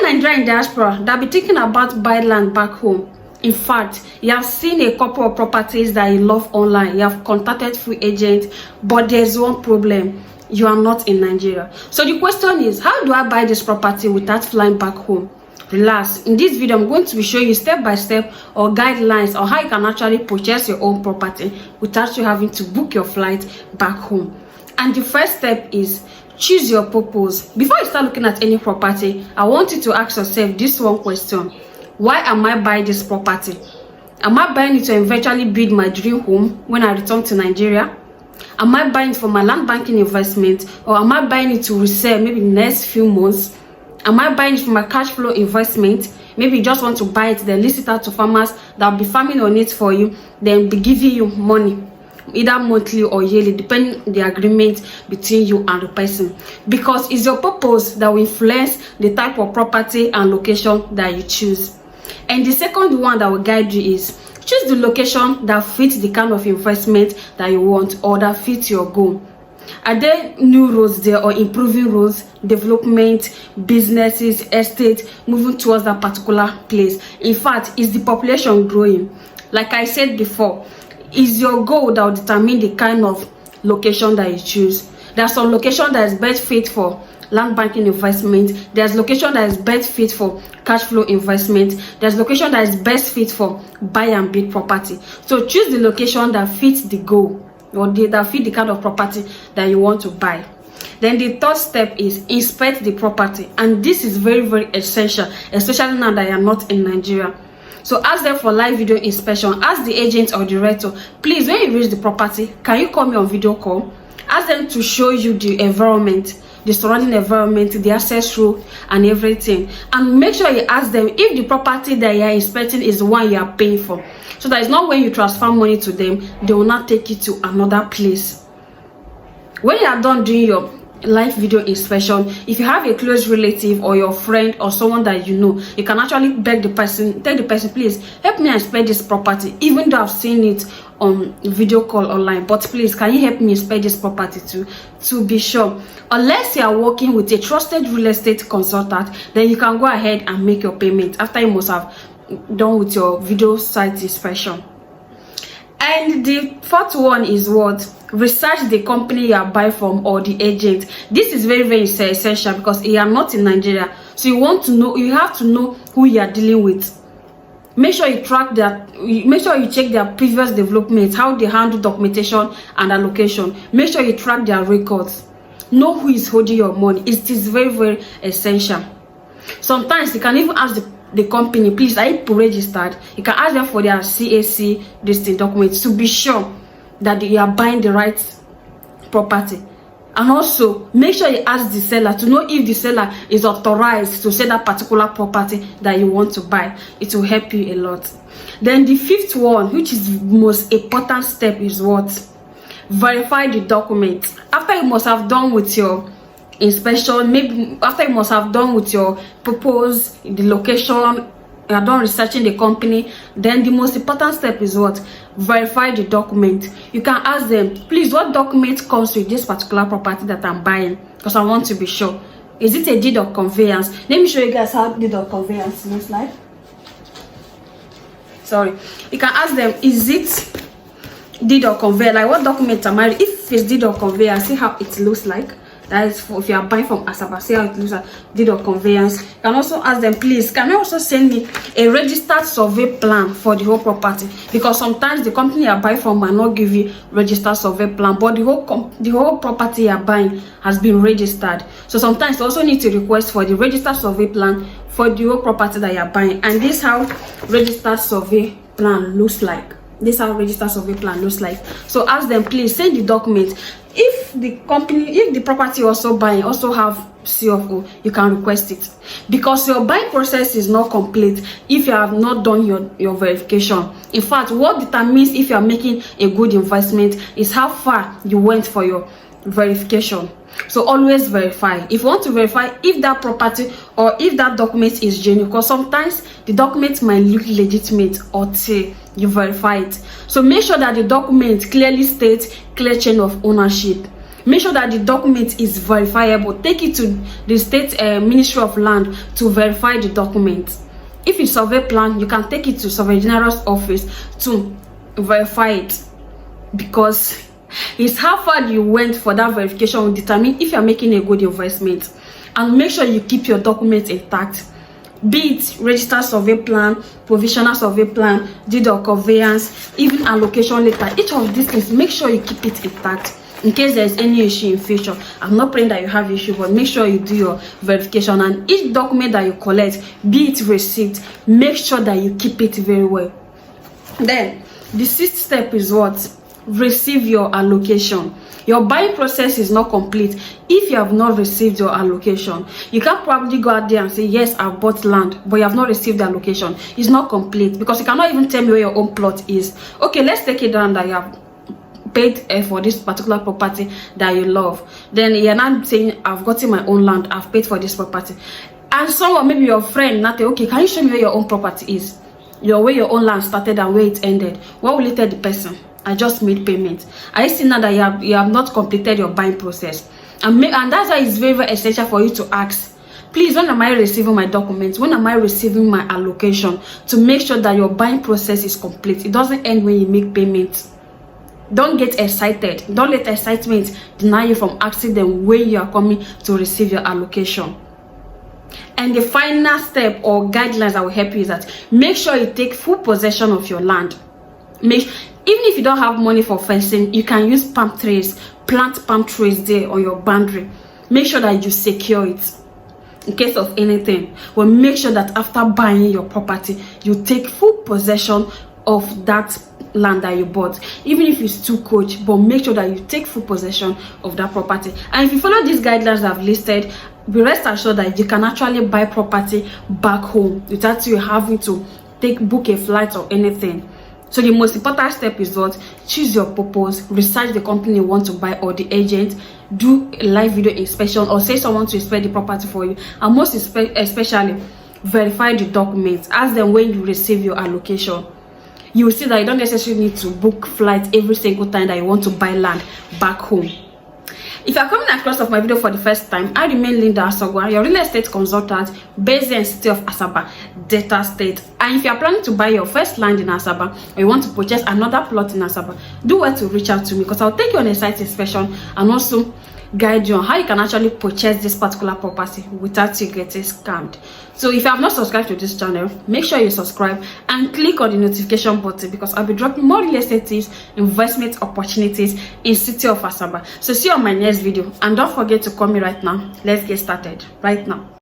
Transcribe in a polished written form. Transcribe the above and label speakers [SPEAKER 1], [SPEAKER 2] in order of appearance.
[SPEAKER 1] Nigerian diaspora that be thinking about buying land back home. In fact, you have seen a couple of properties that you love online. You have contacted free agents, but there's one problem. You are not in Nigeria. So the question is, how do I buy this property without flying back home? Relax. In this video, I'm going to be showing you step by step or guidelines on how you can actually purchase your own property without you having to book your flight back home. And the first step is choose your purpose. Before you start looking at any property, I want you to ask yourself this one question. Why am I buying this property? Am I buying it to eventually build my dream home when I return to Nigeria? Am I buying it for my land banking investment, or am I buying it to resell maybe in the next few months? Am I buying it for my cash flow investment? Maybe you just want to buy it, then list it out to farmers that will be farming on it for you, then be giving you money, either monthly or yearly, depending on the agreement between you and the person. Because it's your purpose that will influence the type of property and location that you choose. And the second one that will guide you is choose the location that fits the kind of investment that you want or that fits your goal. Are there new roads there or improving roads, development, businesses, estate, moving towards that particular place? In fact, is the population growing? Like I said before, is your goal that will determine the kind of location that you choose. There's some location that is best fit for land banking investment. There's location that is best fit for cash flow investment. There's location that is best fit for buy and build property. So choose the location that fits the goal or that fit the kind of property that you want to buy. Then the third step is inspect the property, and this is very, very essential, especially now that you are not in Nigeria. So ask them for live video inspection. Ask the agent or director, please, when you reach the property, can you call me on video call? Ask them to show you the environment, the surrounding environment, the access road and everything. And make sure you ask them if the property that you are inspecting is the one you are paying for. So that it's not when you transfer money to them, they will not take you to another place. When you are done doing your live video inspection, if you have a close relative or your friend or someone that you know, you can actually beg the person, tell the person, please help me inspect this property, even though I've seen it on video call online, but please can you help me inspect this property too, to be sure. Unless you are working with a trusted real estate consultant, then you can go ahead and make your payment after you must have done with your video site inspection. And the fourth one is what? Research the company you are buying from or the agent. This is very, very essential because you are not in Nigeria, so you want to know, you have to know who you are dealing with. Make sure you track that, make sure you check their previous developments, how they handle documentation and allocation. Make sure you track their records. Know who is holding your money. It is very, very essential. Sometimes you can even ask the company, please, are you registered? You can ask them for their CAC listing documents to be sure that you are buying the right property. And also make sure you ask the seller to know if the seller is authorized to sell that particular property that you want to buy. It will help you a lot. Then the fifth one, which is the most important step, is what? Verify the documents. After you must have done with your inspection, maybe after you must have done with your purpose, the location, you are done researching the company, then the most important step is what? Verify the document. You can ask them, please, what document comes with this particular property that I'm buying, because I want to be sure. Is it a deed of conveyance? Let me show you guys how deed of conveyance looks like. Sorry, you can ask them, is it deed of conveyance? Like, what document am I? If it's deed of conveyance, see how it looks like. That is for if you are buying from Asaba, see how it looks like, deed of conveyance. You can also ask them, please, can you also send me a registered survey plan for the whole property? Because sometimes the company you are buying from might not give you registered survey plan, but the whole property you are buying has been registered. So sometimes you also need to request for the registered survey plan for the whole property that you are buying. And this is how registered survey plan looks like. This is how registered survey plan looks like. So ask them, please send the document. If the company, if the property you also buying also have CFO, you can request it, because your buying process is not complete if you have not done your verification. In fact, what determines if you are making a good investment is how far you went for your verification. So always verify. If you want to verify if that property or if that document is genuine, because sometimes the document might look legitimate until you verify it. So make sure that the document clearly states clear chain of ownership. Make sure that the document is verifiable. Take it to the state Ministry of Land to verify the document. If it's survey plan, you can take it to Survey General's office to verify it, because it's how far you went for that verification will determine if you're making a good investment. And make sure you keep your documents intact, be it registered survey plan, provisional survey plan, deed of conveyance, even allocation letter. Each of these things, make sure you keep it intact in case there's any issue in future. I'm not praying that you have issue, but make sure you do your verification. And each document that you collect, be it receipt, make sure that you keep it very well. Then the sixth step is what? Receive your allocation. Your buying process is not complete if you have not received your allocation. You can't probably go out there and say, yes, I've bought land, but you have not received the allocation. It's not complete, because you cannot even tell me where your own plot is. Okay, let's take it down that you have paid for this particular property that you love. Then you're not saying, I've gotten my own land, I've paid for this property. And someone, maybe your friend, not okay, can you show me where your own property is? Where your own land started and where it ended. What will you tell the person? I just made payment. I see now that you have not completed your buying process, and that's why it's very, very essential for you to ask, please, when am I receiving my documents? When am I receiving my allocation? To make sure that your buying process is complete. It doesn't end when you make payments. Don't get excited. Don't let excitement deny you from asking them when you are coming to receive your allocation. And the final step or guidelines that will help you is that make sure you take full possession of your land. Even if you don't have money for fencing, you can use palm trees, plant palm trees there on your boundary. Make sure that you secure it in case of anything. Well, make sure that after buying your property, you take full possession of that land that you bought, even if it's too coach, but make sure that you take full possession of that property. And if you follow these guidelines I've listed, be rest assured that you can actually buy property back home without you having to book a flight or anything. So the most important step is what? Choose your purpose, research the company you want to buy or the agent, do a live video inspection or say someone to inspect the property for you, and most especially verify the documents. Ask them when you receive your allocation. You will see that you don't necessarily need to book flights every single time that you want to buy land back home. If you are coming across of my video for the first time, I remain Linda Asogwa, your real estate consultant based in the city of Asaba, Delta State. And if you are planning to buy your first land in Asaba or you want to purchase another plot in Asaba, do well to reach out to me, because I'll take you on a site inspection and also guide you on how you can actually purchase this particular property without you getting scammed. So if you have not subscribed to this channel, make sure you subscribe and click on the notification button, because I'll be dropping more real estate tips, investment opportunities in city of Asaba. So see you on my next video, and don't forget to call me right now. Let's get started right now.